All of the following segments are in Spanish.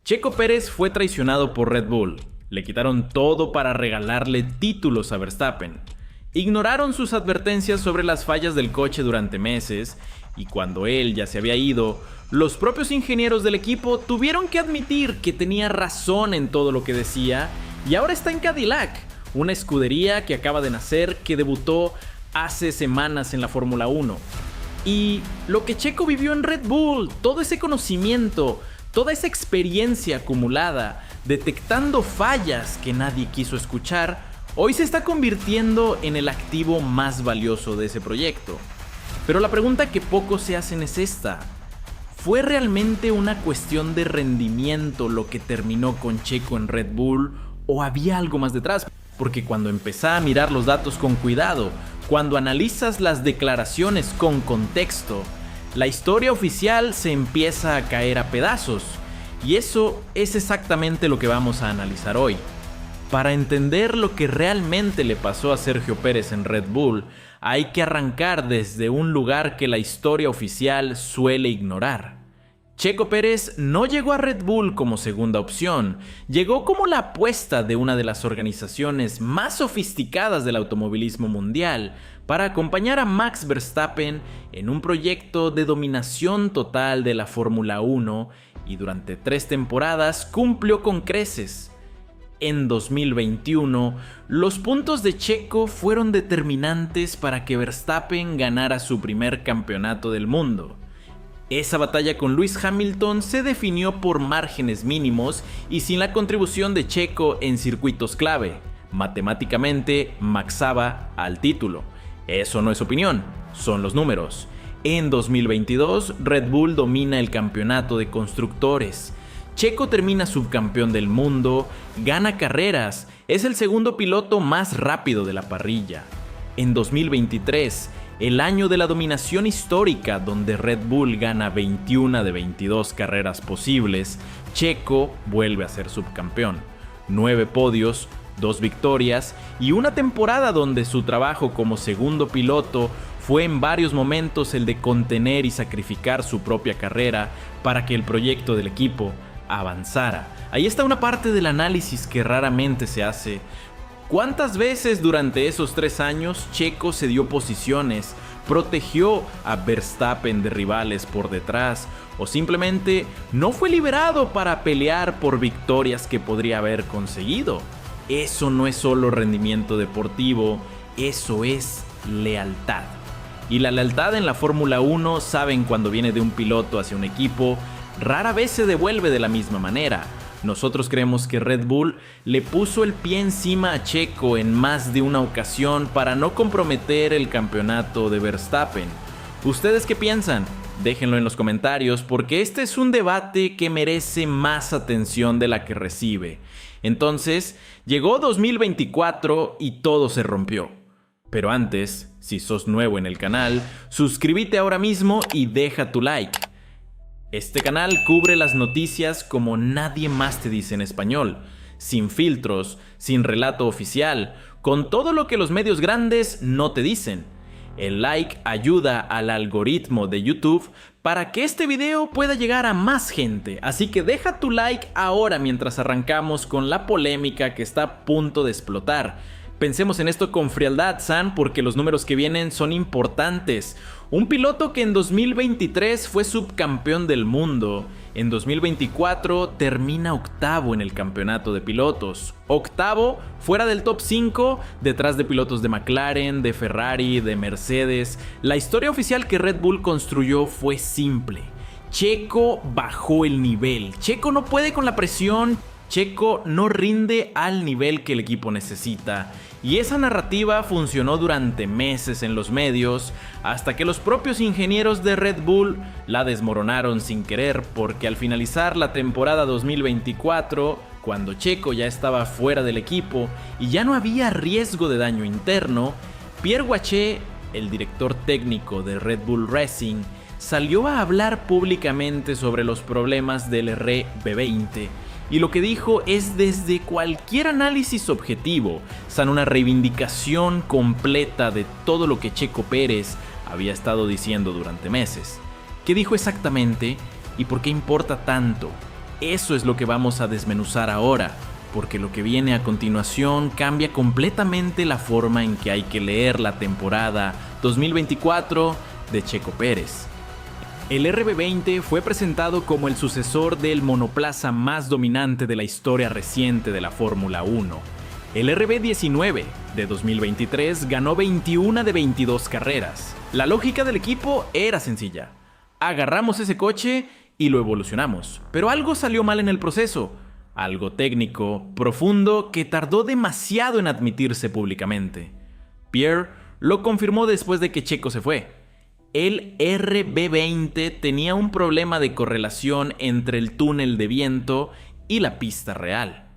Checo Pérez fue traicionado por Red Bull. Le quitaron todo para regalarle títulos a Verstappen. Ignoraron sus advertencias sobre las fallas del coche durante meses, y cuando él ya se había ido, los propios ingenieros del equipo tuvieron que admitir que tenía razón en todo lo que decía, y ahora está en Cadillac, una escudería que acaba de nacer, que debutó hace semanas en la Fórmula 1. Y lo que Checo vivió en Red Bull, todo ese conocimiento, toda esa experiencia acumulada, detectando fallas que nadie quiso escuchar, hoy se está convirtiendo en el activo más valioso de ese proyecto. Pero la pregunta que pocos se hacen es esta: ¿fue realmente una cuestión de rendimiento lo que terminó con Checo en Red Bull o había algo más detrás? Porque cuando empezás a mirar los datos con cuidado, cuando analizas las declaraciones con contexto, la historia oficial se empieza a caer a pedazos. Y eso es exactamente lo que vamos a analizar hoy. Para entender lo que realmente le pasó a Sergio Pérez en Red Bull, hay que arrancar desde un lugar que la historia oficial suele ignorar. Checo Pérez no llegó a Red Bull como segunda opción, llegó como la apuesta de una de las organizaciones más sofisticadas del automovilismo mundial para acompañar a Max Verstappen en un proyecto de dominación total de la Fórmula 1, y durante 3 temporadas cumplió con creces. En 2021, los puntos de Checo fueron determinantes para que Verstappen ganara su primer campeonato del mundo. Esa batalla con Lewis Hamilton se definió por márgenes mínimos y sin la contribución de Checo en circuitos clave. Matemáticamente, maxaba al título. Eso no es opinión, son los números. En 2022, Red Bull domina el campeonato de constructores. Checo termina subcampeón del mundo, gana carreras, es el segundo piloto más rápido de la parrilla. En 2023, el año de la dominación histórica donde Red Bull gana 21 de 22 carreras posibles, Checo vuelve a ser subcampeón. 9 podios, 2 victorias y una temporada donde su trabajo como segundo piloto fue en varios momentos el de contener y sacrificar su propia carrera para que el proyecto del equipo avanzara. Ahí está una parte del análisis que raramente se hace. ¿Cuántas veces durante esos 3 años Checo se dio posiciones, protegió a Verstappen de rivales por detrás o simplemente no fue liberado para pelear por victorias que podría haber conseguido? Eso no es solo rendimiento deportivo, eso es lealtad. Y la lealtad en la Fórmula 1, saben, cuando viene de un piloto hacia un equipo, rara vez se devuelve de la misma manera. Nosotros creemos que Red Bull le puso el pie encima a Checo en más de una ocasión para no comprometer el campeonato de Verstappen. ¿Ustedes qué piensan? Déjenlo en los comentarios, porque este es un debate que merece más atención de la que recibe. Entonces, llegó 2024 y todo se rompió. Pero antes, si sos nuevo en el canal, suscríbete ahora mismo y deja tu like. Este canal cubre las noticias como nadie más te dice en español, sin filtros, sin relato oficial, con todo lo que los medios grandes no te dicen. El like ayuda al algoritmo de YouTube para que este video pueda llegar a más gente, así que deja tu like ahora mientras arrancamos con la polémica que está a punto de explotar. Pensemos en esto con frialdad, San, porque los números que vienen son importantes. Un piloto que en 2023 fue subcampeón del mundo, en 2024 termina octavo en el campeonato de pilotos. Octavo, fuera del top 5, detrás de pilotos de McLaren, de Ferrari, de Mercedes. La historia oficial que Red Bull construyó fue simple. Checo bajó el nivel. Checo no puede con la presión. Checo no rinde al nivel que el equipo necesita. Y esa narrativa funcionó durante meses en los medios, hasta que los propios ingenieros de Red Bull la desmoronaron sin querer, porque al finalizar la temporada 2024, cuando Checo ya estaba fuera del equipo y ya no había riesgo de daño interno, Pierre Waché, el director técnico de Red Bull Racing, salió a hablar públicamente sobre los problemas del RB20. Y lo que dijo es desde cualquier análisis objetivo, una reivindicación completa de todo lo que Checo Pérez había estado diciendo durante meses. ¿Qué dijo exactamente y por qué importa tanto? Eso es lo que vamos a desmenuzar ahora, porque lo que viene a continuación cambia completamente la forma en que hay que leer la temporada 2024 de Checo Pérez. El RB20 fue presentado como el sucesor del monoplaza más dominante de la historia reciente de la Fórmula 1. El RB19 de 2023 ganó 21 de 22 carreras. La lógica del equipo era sencilla. Agarramos ese coche y lo evolucionamos, pero algo salió mal en el proceso. Algo técnico, profundo, que tardó demasiado en admitirse públicamente. Pierre lo confirmó después de que Checo se fue. El RB20 tenía un problema de correlación entre el túnel de viento y la pista real.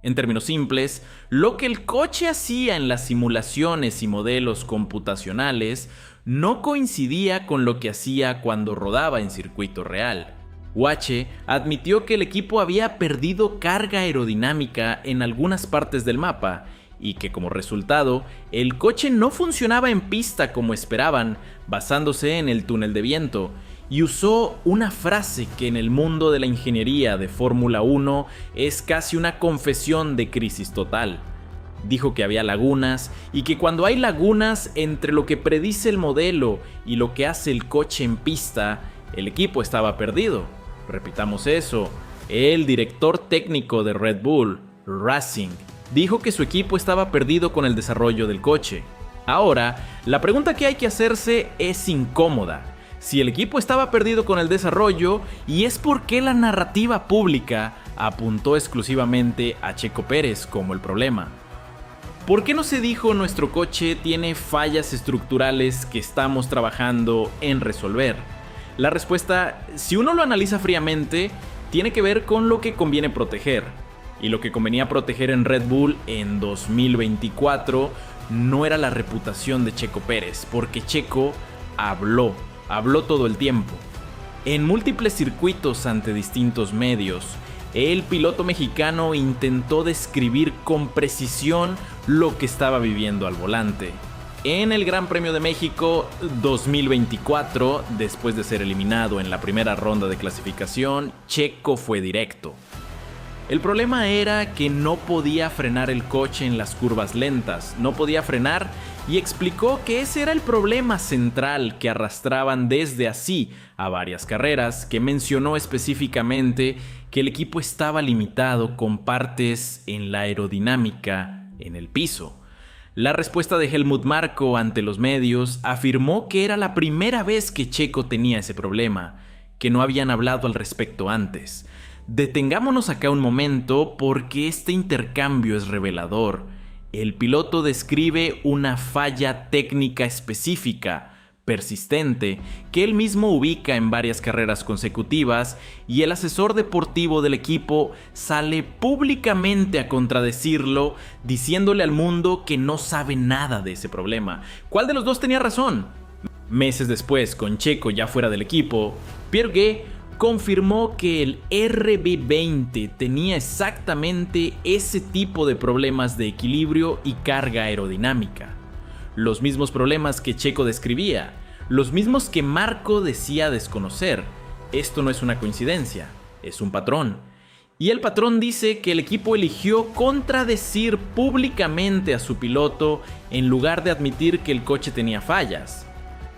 En términos simples, lo que el coche hacía en las simulaciones y modelos computacionales no coincidía con lo que hacía cuando rodaba en circuito real. Wache admitió que el equipo había perdido carga aerodinámica en algunas partes del mapa y que como resultado el coche no funcionaba en pista como esperaban, basándose en el túnel de viento, y usó una frase que en el mundo de la ingeniería de Fórmula 1 es casi una confesión de crisis total. Dijo que había lagunas y que cuando hay lagunas entre lo que predice el modelo y lo que hace el coche en pista, el equipo estaba perdido. Repitamos eso, el director técnico de Red Bull, Racing, dijo que su equipo estaba perdido con el desarrollo del coche. Ahora, la pregunta que hay que hacerse es incómoda. Si el equipo estaba perdido con el desarrollo, ¿y es por qué la narrativa pública apuntó exclusivamente a Checo Pérez como el problema? ¿Por qué no se dijo nuestro coche tiene fallas estructurales que estamos trabajando en resolver? La respuesta, si uno lo analiza fríamente, tiene que ver con lo que conviene proteger. Y lo que convenía proteger en Red Bull en 2024 no era la reputación de Checo Pérez, porque Checo habló todo el tiempo. En múltiples circuitos ante distintos medios, el piloto mexicano intentó describir con precisión lo que estaba viviendo al volante. En el Gran Premio de México 2024, después de ser eliminado en la primera ronda de clasificación, Checo fue directo. El problema era que no podía frenar el coche en las curvas lentas, no podía frenar, y explicó que ese era el problema central que arrastraban desde así a varias carreras, que mencionó específicamente que el equipo estaba limitado con partes en la aerodinámica en el piso. La respuesta de Helmut Marko ante los medios afirmó que era la primera vez que Checo tenía ese problema, que no habían hablado al respecto antes. Detengámonos acá un momento porque este intercambio es revelador. El piloto describe una falla técnica específica, persistente, que él mismo ubica en varias carreras consecutivas, y el asesor deportivo del equipo sale públicamente a contradecirlo, diciéndole al mundo que no sabe nada de ese problema. ¿Cuál de los dos tenía razón? Meses después, con Checo ya fuera del equipo, Pierre Gué confirmó que el RB20 tenía exactamente ese tipo de problemas de equilibrio y carga aerodinámica. Los mismos problemas que Checo describía, los mismos que Marko decía desconocer. Esto no es una coincidencia, es un patrón. Y el patrón dice que el equipo eligió contradecir públicamente a su piloto en lugar de admitir que el coche tenía fallas.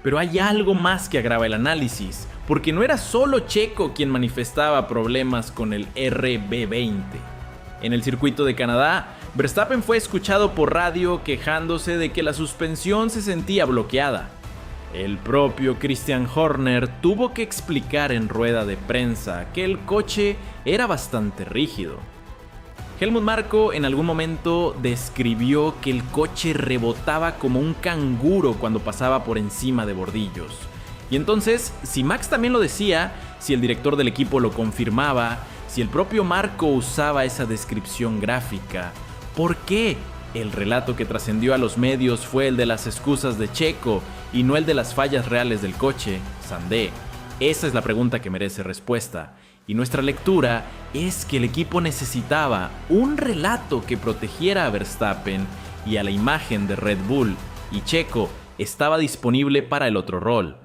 Pero hay algo más que agrava el análisis, porque no era solo Checo quien manifestaba problemas con el RB20. En el circuito de Canadá, Verstappen fue escuchado por radio quejándose de que la suspensión se sentía bloqueada. El propio Christian Horner tuvo que explicar en rueda de prensa que el coche era bastante rígido. Helmut Marko en algún momento describió que el coche rebotaba como un canguro cuando pasaba por encima de bordillos. Y entonces, si Max también lo decía, si el director del equipo lo confirmaba, si el propio Marko usaba esa descripción gráfica, ¿por qué el relato que trascendió a los medios fue el de las excusas de Checo y no el de las fallas reales del coche, Sandé? Esa es la pregunta que merece respuesta. Y nuestra lectura es que el equipo necesitaba un relato que protegiera a Verstappen y a la imagen de Red Bull, y Checo estaba disponible para el otro rol.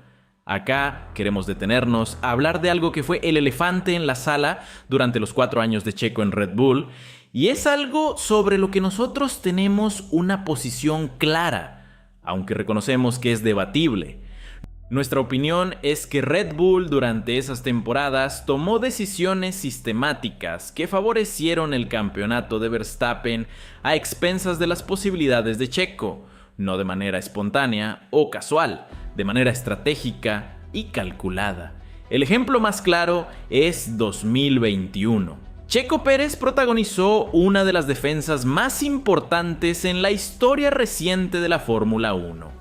Acá queremos detenernos a hablar de algo que fue el elefante en la sala durante los 4 años de Checo en Red Bull, y es algo sobre lo que nosotros tenemos una posición clara, aunque reconocemos que es debatible. Nuestra opinión es que Red Bull durante esas temporadas tomó decisiones sistemáticas que favorecieron el campeonato de Verstappen a expensas de las posibilidades de Checo, no de manera espontánea o casual, de manera estratégica y calculada. El ejemplo más claro es 2021. Checo Pérez protagonizó una de las defensas más importantes en la historia reciente de la Fórmula 1.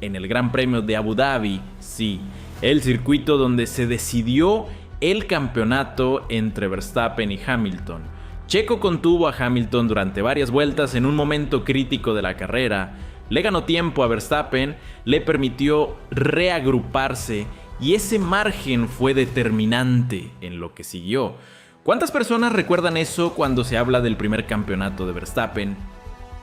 En el Gran Premio de Abu Dhabi, sí, el circuito donde se decidió el campeonato entre Verstappen y Hamilton. Checo contuvo a Hamilton durante varias vueltas en un momento crítico de la carrera, le ganó tiempo a Verstappen, le permitió reagruparse y ese margen fue determinante en lo que siguió. ¿Cuántas personas recuerdan eso cuando se habla del primer campeonato de Verstappen?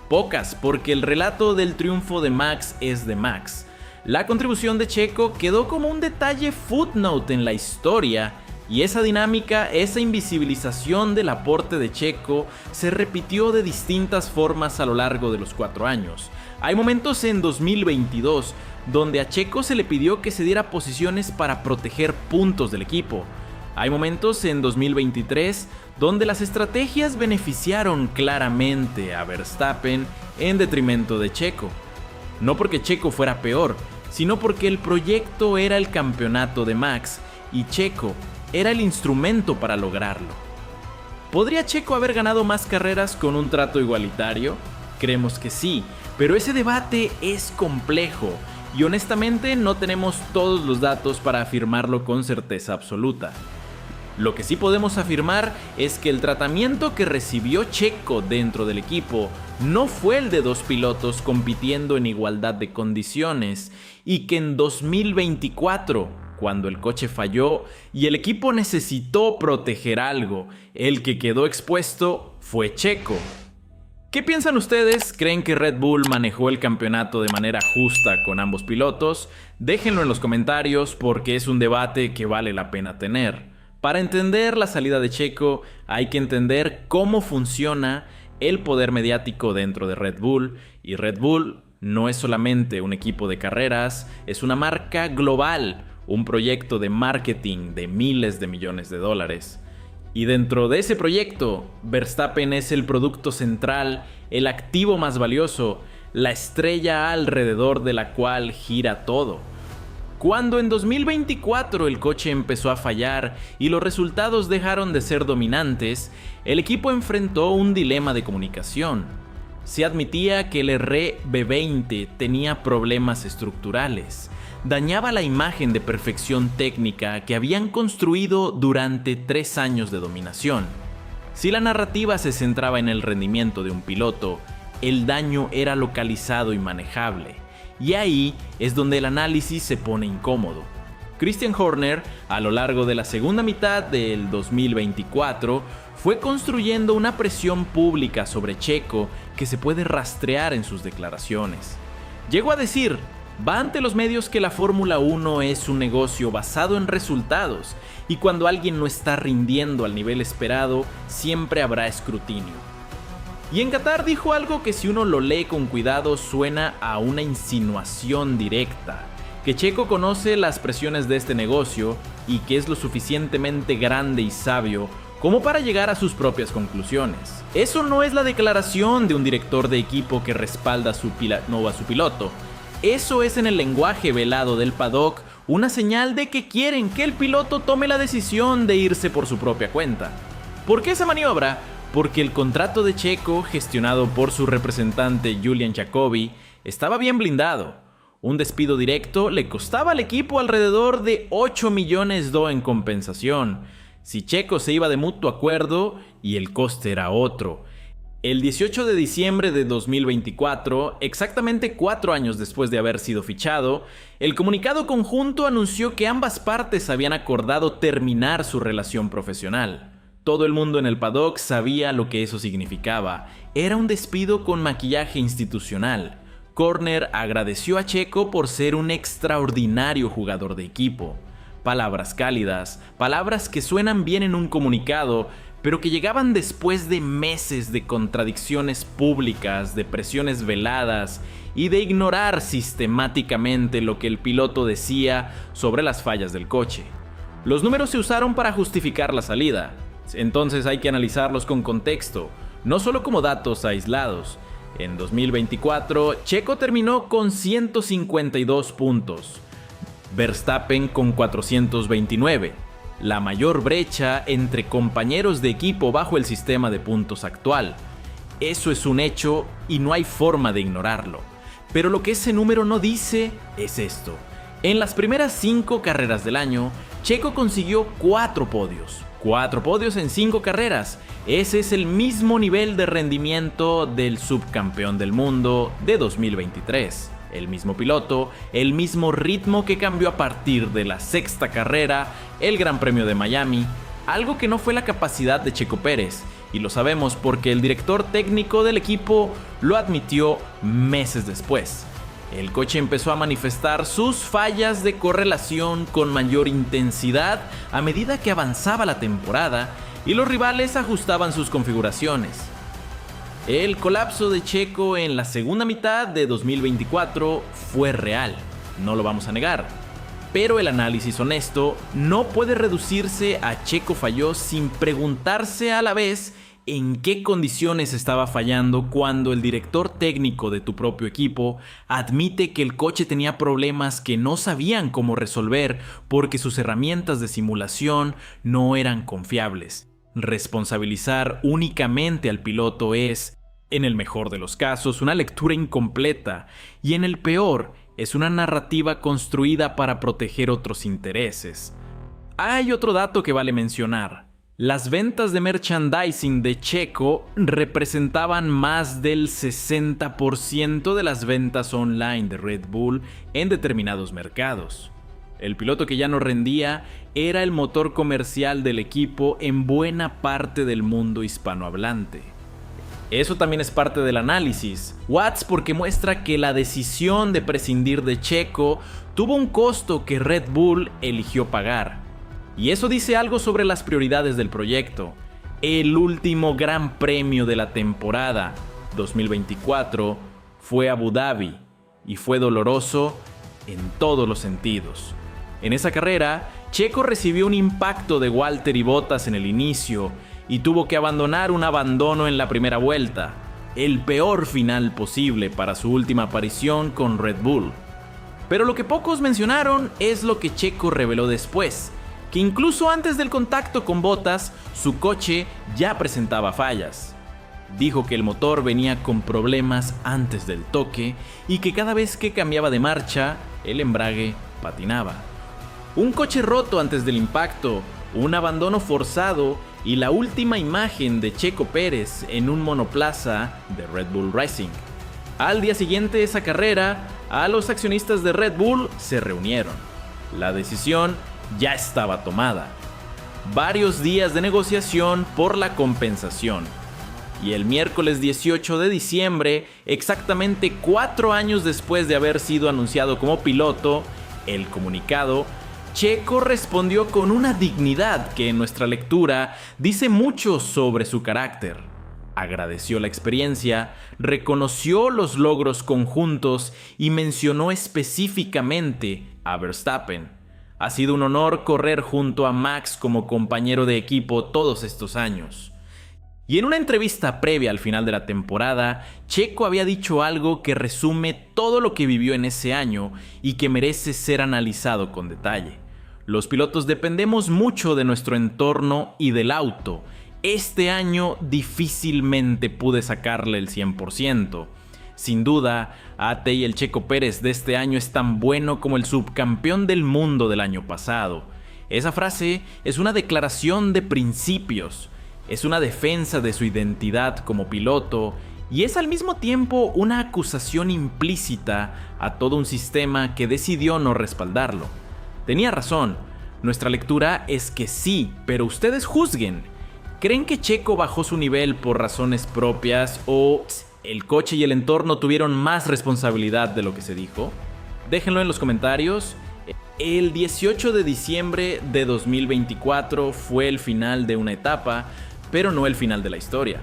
Pocas, porque el relato del triunfo de Max es de Max. La contribución de Checo quedó como un detalle footnote en la historia, y esa dinámica, esa invisibilización del aporte de Checo se repitió de distintas formas a lo largo de los 4 años. Hay momentos en 2022 donde a Checo se le pidió que se diera posiciones para proteger puntos del equipo. Hay momentos en 2023 donde las estrategias beneficiaron claramente a Verstappen en detrimento de Checo. No porque Checo fuera peor, sino porque el proyecto era el campeonato de Max y Checo era el instrumento para lograrlo. ¿Podría Checo haber ganado más carreras con un trato igualitario? Creemos que sí, pero ese debate es complejo y honestamente no tenemos todos los datos para afirmarlo con certeza absoluta. Lo que sí podemos afirmar es que el tratamiento que recibió Checo dentro del equipo no fue el de 2 pilotos compitiendo en igualdad de condiciones, y que en 2024, cuando el coche falló y el equipo necesitó proteger algo, el que quedó expuesto fue Checo. ¿Qué piensan ustedes? ¿Creen que Red Bull manejó el campeonato de manera justa con ambos pilotos? Déjenlo en los comentarios porque es un debate que vale la pena tener. Para entender la salida de Checo, hay que entender cómo funciona el poder mediático dentro de Red Bull, y Red Bull no es solamente un equipo de carreras, es una marca global, un proyecto de marketing de miles de millones de dólares. Y dentro de ese proyecto, Verstappen es el producto central, el activo más valioso, la estrella alrededor de la cual gira todo. Cuando en 2024 el coche empezó a fallar y los resultados dejaron de ser dominantes, el equipo enfrentó un dilema de comunicación. Se admitía que el RB20 tenía problemas estructurales, dañaba la imagen de perfección técnica que habían construido durante 3 años de dominación. Si la narrativa se centraba en el rendimiento de un piloto, el daño era localizado y manejable. Y ahí es donde el análisis se pone incómodo. Christian Horner, a lo largo de la segunda mitad del 2024, fue construyendo una presión pública sobre Checo que se puede rastrear en sus declaraciones. Llegó a decir, va ante los medios que la Fórmula 1 es un negocio basado en resultados, y cuando alguien no está rindiendo al nivel esperado, siempre habrá escrutinio. Y en Qatar dijo algo que si uno lo lee con cuidado suena a una insinuación directa, que Checo conoce las presiones de este negocio y que es lo suficientemente grande y sabio como para llegar a sus propias conclusiones. Eso no es la declaración de un director de equipo que respalda a su piloto. Eso es, en el lenguaje velado del paddock, una señal de que quieren que el piloto tome la decisión de irse por su propia cuenta. ¿Por qué esa maniobra? Porque el contrato de Checo, gestionado por su representante Julian Jacobi, estaba bien blindado. Un despido directo le costaba al equipo alrededor de 8 millones de en compensación, si Checo se iba de mutuo acuerdo, y el coste era otro. El 18 de diciembre de 2024, exactamente 4 años después de haber sido fichado, el comunicado conjunto anunció que ambas partes habían acordado terminar su relación profesional. Todo el mundo en el paddock sabía lo que eso significaba. Era un despido con maquillaje institucional. Horner agradeció a Checo por ser un extraordinario jugador de equipo. Palabras cálidas, palabras que suenan bien en un comunicado, pero que llegaban después de meses de contradicciones públicas, de presiones veladas y de ignorar sistemáticamente lo que el piloto decía sobre las fallas del coche. Los números se usaron para justificar la salida, entonces hay que analizarlos con contexto, no solo como datos aislados. En 2024, Checo terminó con 152 puntos, Verstappen con 429. La mayor brecha entre compañeros de equipo bajo el sistema de puntos actual. Eso es un hecho y no hay forma de ignorarlo. Pero lo que ese número no dice es esto. En las primeras 5 carreras del año, Checo consiguió 4 podios. 4 podios en 5 carreras. Ese es el mismo nivel de rendimiento del subcampeón del mundo de 2023. El mismo piloto, el mismo ritmo que cambió a partir de la 6ª carrera, el Gran Premio de Miami, algo que no fue la capacidad de Checo Pérez, y lo sabemos porque el director técnico del equipo lo admitió meses después. El coche empezó a manifestar sus fallas de correlación con mayor intensidad a medida que avanzaba la temporada y los rivales ajustaban sus configuraciones. El colapso de Checo en la segunda mitad de 2024 fue real, no lo vamos a negar. Pero el análisis honesto no puede reducirse a Checo falló sin preguntarse a la vez en qué condiciones estaba fallando cuando el director técnico de tu propio equipo admite que el coche tenía problemas que no sabían cómo resolver porque sus herramientas de simulación no eran confiables. Responsabilizar únicamente al piloto es, en el mejor de los casos, una lectura incompleta y en el peor es una narrativa construida para proteger otros intereses. Hay otro dato que vale mencionar. Las ventas de merchandising de Checo representaban más del 60% de las ventas online de Red Bull en determinados mercados. El piloto que ya no rendía era el motor comercial del equipo en buena parte del mundo hispanohablante. Eso también es parte del análisis. Watts porque muestra que la decisión de prescindir de Checo tuvo un costo que Red Bull eligió pagar. Y eso dice algo sobre las prioridades del proyecto. El último gran premio de la temporada 2024 fue Abu Dhabi y fue doloroso en todos los sentidos. En esa carrera, Checo recibió un impacto de Valtteri Bottas en el inicio y tuvo que abandonar un abandono en la primera vuelta, el peor final posible para su última aparición con Red Bull. Pero lo que pocos mencionaron es lo que Checo reveló después, que incluso antes del contacto con Bottas, su coche ya presentaba fallas. Dijo que el motor venía con problemas antes del toque y que cada vez que cambiaba de marcha, el embrague patinaba. Un coche roto antes del impacto, un abandono forzado y la última imagen de Checo Pérez en un monoplaza de Red Bull Racing. Al día siguiente de esa carrera, a los accionistas de Red Bull se reunieron. La decisión ya estaba tomada. Varios días de negociación por la compensación. Y el miércoles 18 de diciembre, exactamente 4 años después de haber sido anunciado como piloto, el comunicado, Checo respondió con una dignidad que en nuestra lectura dice mucho sobre su carácter. Agradeció la experiencia, reconoció los logros conjuntos y mencionó específicamente a Verstappen. Ha sido un honor correr junto a Max como compañero de equipo todos estos años. Y en una entrevista previa al final de la temporada, Checo había dicho algo que resume todo lo que vivió en ese año y que merece ser analizado con detalle. Los pilotos dependemos mucho de nuestro entorno y del auto. Este año difícilmente pude sacarle el 100%. Sin duda, AT y el Checo Pérez de este año es tan bueno como el subcampeón del mundo del año pasado. Esa frase es una declaración de principios, es una defensa de su identidad como piloto y es al mismo tiempo una acusación implícita a todo un sistema que decidió no respaldarlo. Tenía razón, nuestra lectura es que sí, pero ustedes juzguen. ¿Creen que Checo bajó su nivel por razones propias o ¿El coche y el entorno tuvieron más responsabilidad de lo que se dijo? Déjenlo en los comentarios. El 18 de diciembre de 2024 fue el final de una etapa, pero no el final de la historia.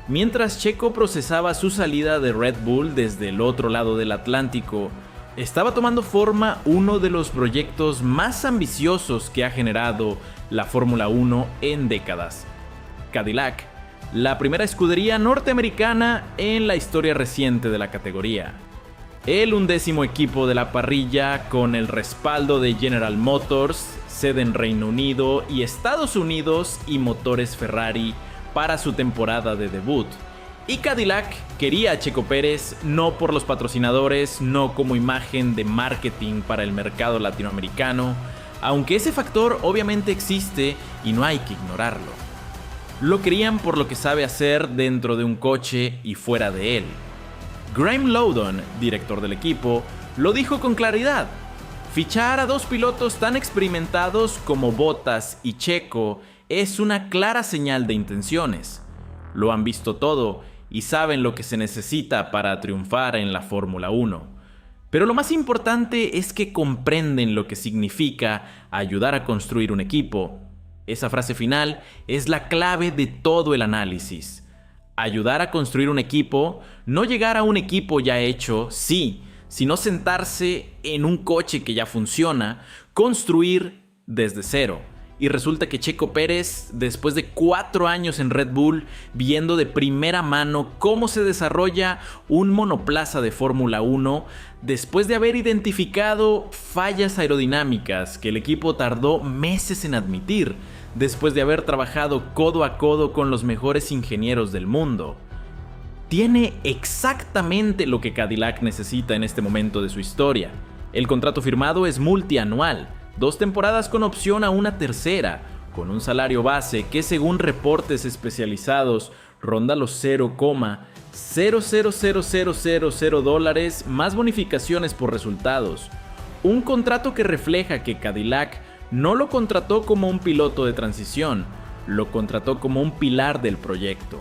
Mientras Checo procesaba su salida de Red Bull desde el otro lado del Atlántico, estaba tomando forma uno de los proyectos más ambiciosos que ha generado la Fórmula 1 en décadas. Cadillac, la primera escudería norteamericana en la historia reciente de la categoría. El 11º equipo de la parrilla con el respaldo de General Motors, sede en Reino Unido y Estados Unidos y motores Ferrari para su temporada de debut. Y Cadillac quería a Checo Pérez no por los patrocinadores, no como imagen de marketing para el mercado latinoamericano, aunque ese factor obviamente existe y no hay que ignorarlo. Lo querían por lo que sabe hacer dentro de un coche y fuera de él. Graham Lowdon, director del equipo, lo dijo con claridad. Fichar a dos pilotos tan experimentados como Bottas y Checo es una clara señal de intenciones. Lo han visto todo y saben lo que se necesita para triunfar en la Fórmula 1. Pero lo más importante es que comprenden lo que significa ayudar a construir un equipo. Esa frase final es la clave de todo el análisis. Ayudar a construir un equipo, no llegar a un equipo ya hecho, sí, sino sentarse en un coche que ya funciona, construir desde cero. Y resulta que Checo Pérez, después de 4 años en Red Bull, viendo de primera mano cómo se desarrolla un monoplaza de Fórmula 1, después de haber identificado fallas aerodinámicas que el equipo tardó meses en admitir, después de haber trabajado codo a codo con los mejores ingenieros del mundo, tiene exactamente lo que Cadillac necesita en este momento de su historia. El contrato firmado es multianual, 2 temporadas con opción a una tercera, con un salario base que según reportes especializados ronda los $0,00000 más bonificaciones por resultados. Un contrato que refleja que Cadillac no lo contrató como un piloto de transición, lo contrató como un pilar del proyecto.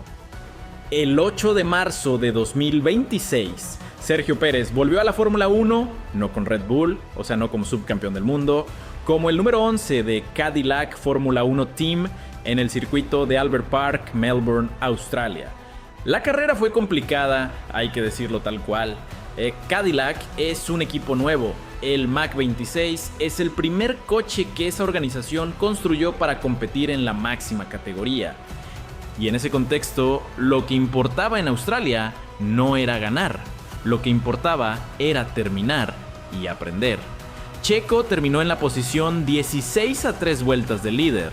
El 8 de marzo de 2026, Sergio Pérez volvió a la Fórmula 1, no con Red Bull, o sea, no como subcampeón del mundo, como el número 11 de Cadillac Fórmula 1 Team en el circuito de Albert Park, Melbourne, Australia. La carrera fue complicada, hay que decirlo tal cual. Cadillac es un equipo nuevo. El Mach 26 es el primer coche que esa organización construyó para competir en la máxima categoría. Y en ese contexto, lo que importaba en Australia no era ganar. Lo que importaba era terminar y aprender. Checo terminó en la posición 16 a 3 vueltas del líder.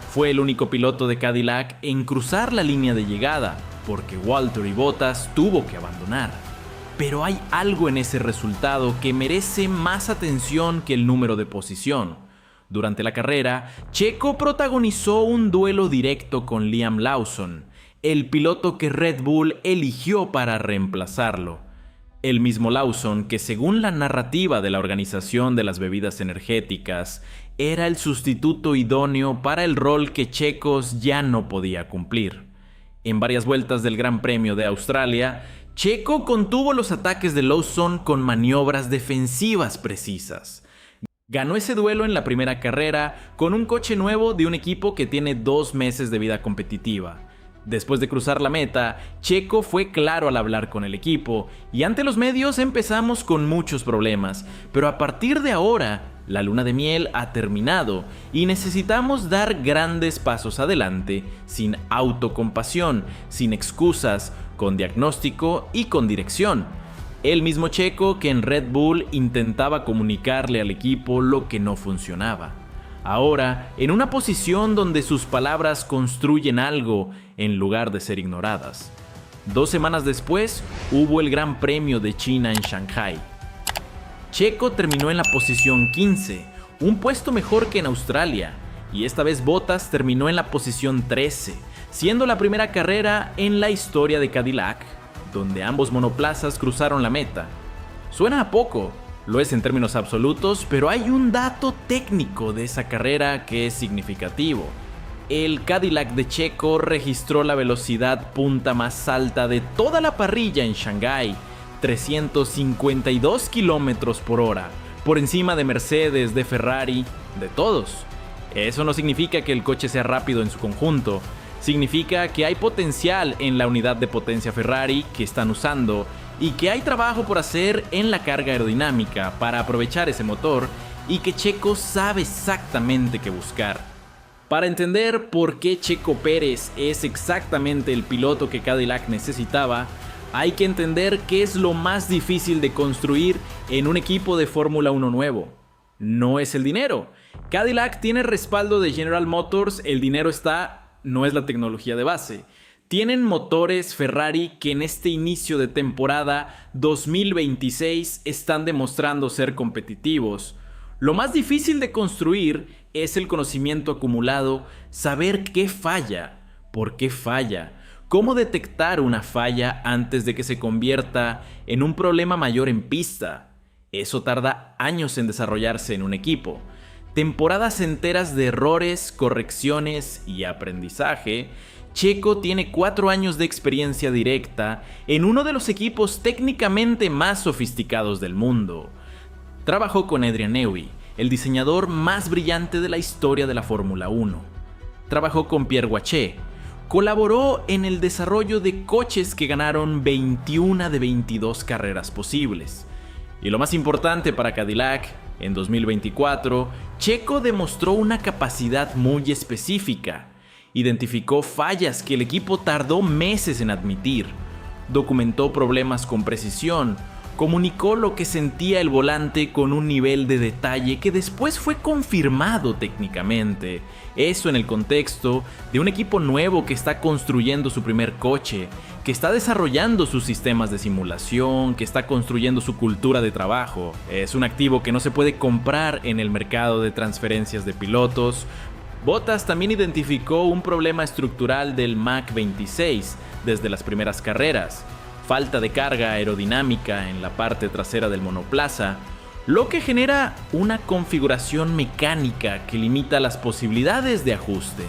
Fue el único piloto de Cadillac en cruzar la línea de llegada, porque Valtteri Bottas tuvo que abandonar. Pero hay algo en ese resultado que merece más atención que el número de posición. Durante la carrera, Checo protagonizó un duelo directo con Liam Lawson, el piloto que Red Bull eligió para reemplazarlo. El mismo Lawson que, según la narrativa de la organización de las bebidas energéticas, era el sustituto idóneo para el rol que Checo ya no podía cumplir. En varias vueltas del Gran Premio de Australia, Checo contuvo los ataques de Lawson con maniobras defensivas precisas. Ganó ese duelo en la primera carrera con un coche nuevo de un equipo que tiene 2 meses de vida competitiva. Después de cruzar la meta, Checo fue claro al hablar con el equipo y ante los medios empezamos con muchos problemas, pero a partir de ahora, la luna de miel ha terminado y necesitamos dar grandes pasos adelante, sin autocompasión, sin excusas, con diagnóstico y con dirección. El mismo Checo que en Red Bull intentaba comunicarle al equipo lo que no funcionaba. Ahora, en una posición donde sus palabras construyen algo en lugar de ser ignoradas. 2 semanas después, hubo el Gran Premio de China en Shanghai. Checo terminó en la posición 15, un puesto mejor que en Australia, y esta vez Bottas terminó en la posición 13, siendo la primera carrera en la historia de Cadillac, donde ambos monoplazas cruzaron la meta. Suena a poco, lo es en términos absolutos, pero hay un dato técnico de esa carrera que es significativo. el Cadillac de Checo registró la velocidad punta más alta de toda la parrilla en Shanghái, 352 km por hora, por encima de Mercedes, de Ferrari, de todos. Eso no significa que el coche sea rápido en su conjunto, significa que hay potencial en la unidad de potencia Ferrari que están usando y que hay trabajo por hacer en la carga aerodinámica para aprovechar ese motor y que Checo sabe exactamente qué buscar. Para entender por qué Checo Pérez es exactamente el piloto que Cadillac necesitaba, hay que entender qué es lo más difícil de construir en un equipo de Fórmula 1 nuevo. No es el dinero. Cadillac tiene respaldo de General Motors, el dinero no es la tecnología de base. Tienen motores Ferrari que en este inicio de temporada 2026 están demostrando ser competitivos. Lo más difícil de construir es el conocimiento acumulado, saber qué falla, por qué falla, cómo detectar una falla antes de que se convierta en un problema mayor en pista. Eso tarda años en desarrollarse en un equipo. Temporadas enteras de errores, correcciones y aprendizaje. Checo tiene 4 años de experiencia directa en uno de los equipos técnicamente más sofisticados del mundo. Trabajó con Adrian Newey, el diseñador más brillante de la historia de la Fórmula 1. Trabajó con Pierre Waché. Colaboró en el desarrollo de coches que ganaron 21 de 22 carreras posibles. Y lo más importante para Cadillac, en 2024, Checo demostró una capacidad muy específica. Identificó fallas que el equipo tardó meses en admitir. Documentó problemas con precisión. Comunicó lo que sentía el volante con un nivel de detalle que después fue confirmado técnicamente. Eso en el contexto de un equipo nuevo que está construyendo su primer coche, que está desarrollando sus sistemas de simulación, que está construyendo su cultura de trabajo. Es un activo que no se puede comprar en el mercado de transferencias de pilotos. Bottas también identificó un problema estructural del Mach 26 desde las primeras carreras. Falta de carga aerodinámica en la parte trasera del monoplaza, lo que genera una configuración mecánica que limita las posibilidades de ajuste.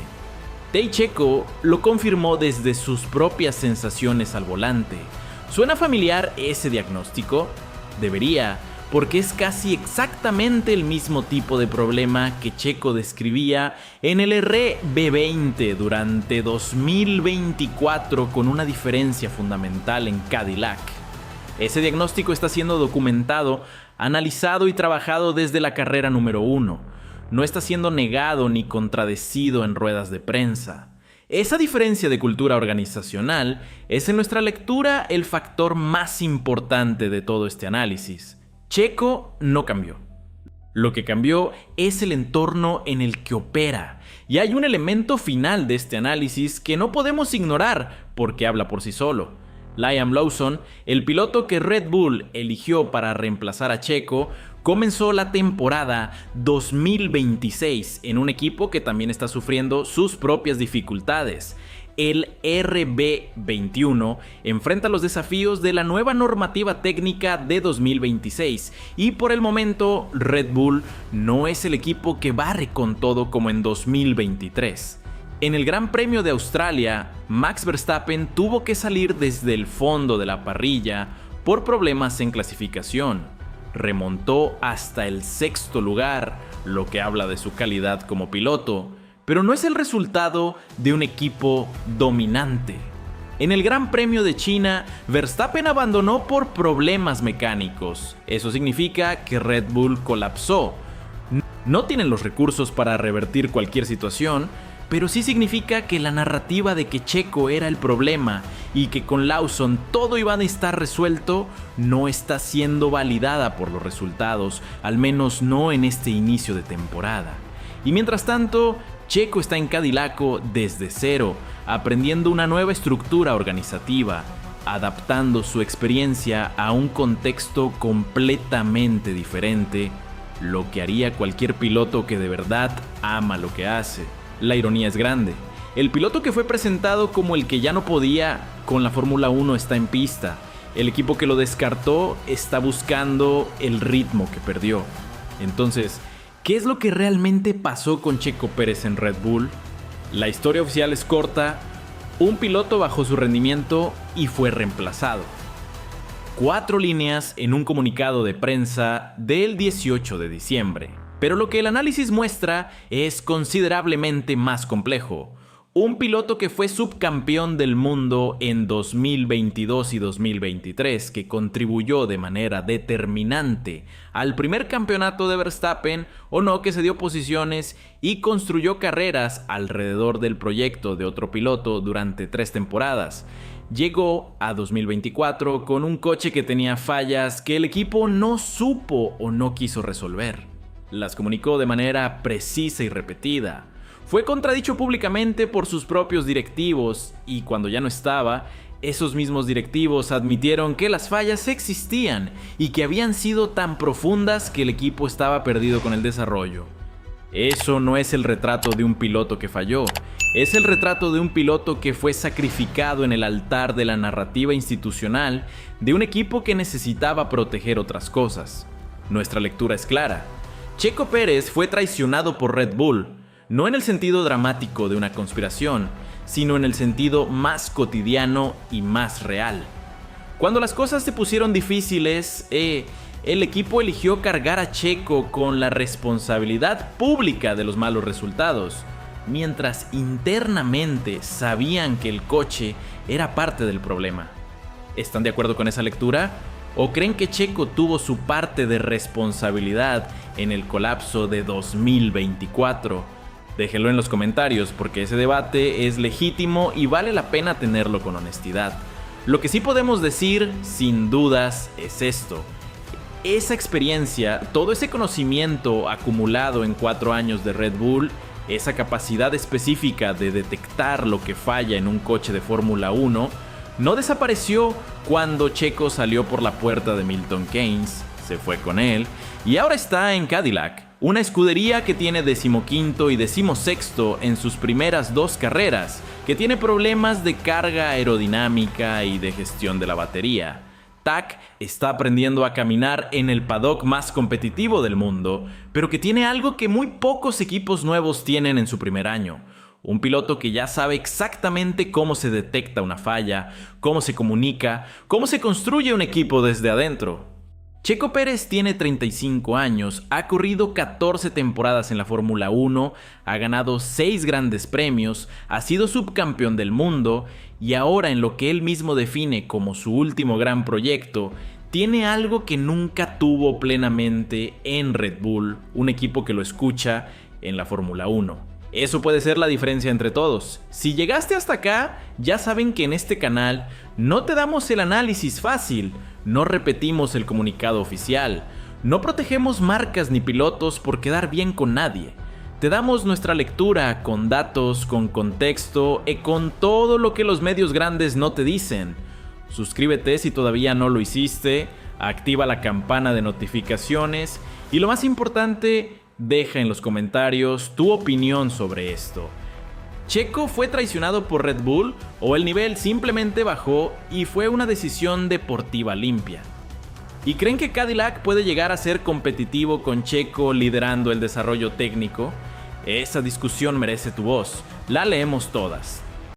Checo lo confirmó desde sus propias sensaciones al volante. ¿Suena familiar ese diagnóstico? Debería, porque es casi exactamente el mismo tipo de problema que Checo describía en el RB20 durante 2024 con una diferencia fundamental en Cadillac. Ese diagnóstico está siendo documentado, analizado y trabajado desde la carrera número 1. No está siendo negado ni contradecido en ruedas de prensa. Esa diferencia de cultura organizacional es en nuestra lectura el factor más importante de todo este análisis. Checo no cambió. Lo que cambió es el entorno en el que opera. Y hay un elemento final de este análisis que no podemos ignorar porque habla por sí solo. Liam Lawson, el piloto que Red Bull eligió para reemplazar a Checo, comenzó la temporada 2026 en un equipo que también está sufriendo sus propias dificultades. El RB21 enfrenta los desafíos de la nueva normativa técnica de 2026 y por el momento Red Bull no es el equipo que barre con todo como en 2023. En el Gran Premio de Australia, Max Verstappen tuvo que salir desde el fondo de la parrilla por problemas en clasificación. Remontó hasta el 6º lugar, lo que habla de su calidad como piloto. Pero no es el resultado de un equipo dominante. En el Gran Premio de China, Verstappen abandonó por problemas mecánicos. Eso significa que Red Bull colapsó. No tienen los recursos para revertir cualquier situación, pero sí significa que la narrativa de que Checo era el problema y que con Lawson todo iba a estar resuelto no está siendo validada por los resultados, al menos no en este inicio de temporada. Y mientras tanto, Checo está en Cadillac desde cero, aprendiendo una nueva estructura organizativa, adaptando su experiencia a un contexto completamente diferente, lo que haría cualquier piloto que de verdad ama lo que hace. La ironía es grande. El piloto que fue presentado como el que ya no podía con la Fórmula 1 está en pista. El equipo que lo descartó está buscando el ritmo que perdió. Entonces, ¿qué es lo que realmente pasó con Checo Pérez en Red Bull? La historia oficial es corta: un piloto bajó su rendimiento y fue reemplazado. 4 líneas en un comunicado de prensa del 18 de diciembre. Pero lo que el análisis muestra es considerablemente más complejo. Un piloto que fue subcampeón del mundo en 2022 y 2023, que contribuyó de manera determinante al primer campeonato de Verstappen, o no, que se dio posiciones y construyó carreras alrededor del proyecto de otro piloto durante 3 temporadas. Llegó a 2024 con un coche que tenía fallas que el equipo no supo o no quiso resolver. Las comunicó de manera precisa y repetida. Fue contradicho públicamente por sus propios directivos y cuando ya no estaba, esos mismos directivos admitieron que las fallas existían y que habían sido tan profundas que el equipo estaba perdido con el desarrollo. Eso no es el retrato de un piloto que falló, es el retrato de un piloto que fue sacrificado en el altar de la narrativa institucional de un equipo que necesitaba proteger otras cosas. Nuestra lectura es clara. Checo Pérez fue traicionado por Red Bull, no en el sentido dramático de una conspiración, sino en el sentido más cotidiano y más real. Cuando las cosas se pusieron difíciles, el equipo eligió cargar a Checo con la responsabilidad pública de los malos resultados, mientras internamente sabían que el coche era parte del problema. ¿Están de acuerdo con esa lectura? ¿O creen que Checo tuvo su parte de responsabilidad en el colapso de 2024? Déjenlo en los comentarios porque ese debate es legítimo y vale la pena tenerlo con honestidad. Lo que sí podemos decir, sin dudas, es esto. Esa experiencia, todo ese conocimiento acumulado en 4 años de Red Bull, esa capacidad específica de detectar lo que falla en un coche de Fórmula 1, no desapareció cuando Checo salió por la puerta de Milton Keynes, se fue con él y ahora está en Cadillac, una escudería que tiene 15º y 16º en sus primeras 2 carreras, que tiene problemas de carga aerodinámica y de gestión de la batería. Tak está aprendiendo a caminar en el paddock más competitivo del mundo, pero que tiene algo que muy pocos equipos nuevos tienen en su primer año. Un piloto que ya sabe exactamente cómo se detecta una falla, cómo se comunica, cómo se construye un equipo desde adentro. Checo Pérez tiene 35 años, ha corrido 14 temporadas en la Fórmula 1, ha ganado 6 grandes premios, ha sido subcampeón del mundo y ahora en lo que él mismo define como su último gran proyecto, tiene algo que nunca tuvo plenamente en Red Bull, un equipo que lo escucha en la Fórmula 1. Eso puede ser la diferencia entre todos. Si llegaste hasta acá, ya saben que en este canal no te damos el análisis fácil, no repetimos el comunicado oficial, no protegemos marcas ni pilotos por quedar bien con nadie. Te damos nuestra lectura con datos, con contexto y con todo lo que los medios grandes no te dicen. Suscríbete si todavía no lo hiciste, activa la campana de notificaciones y lo más importante, deja en los comentarios tu opinión sobre esto. ¿Checo fue traicionado por Red Bull o el nivel simplemente bajó y fue una decisión deportiva limpia? ¿Y creen que Cadillac puede llegar a ser competitivo con Checo liderando el desarrollo técnico? Esa discusión merece tu voz, la leemos todas.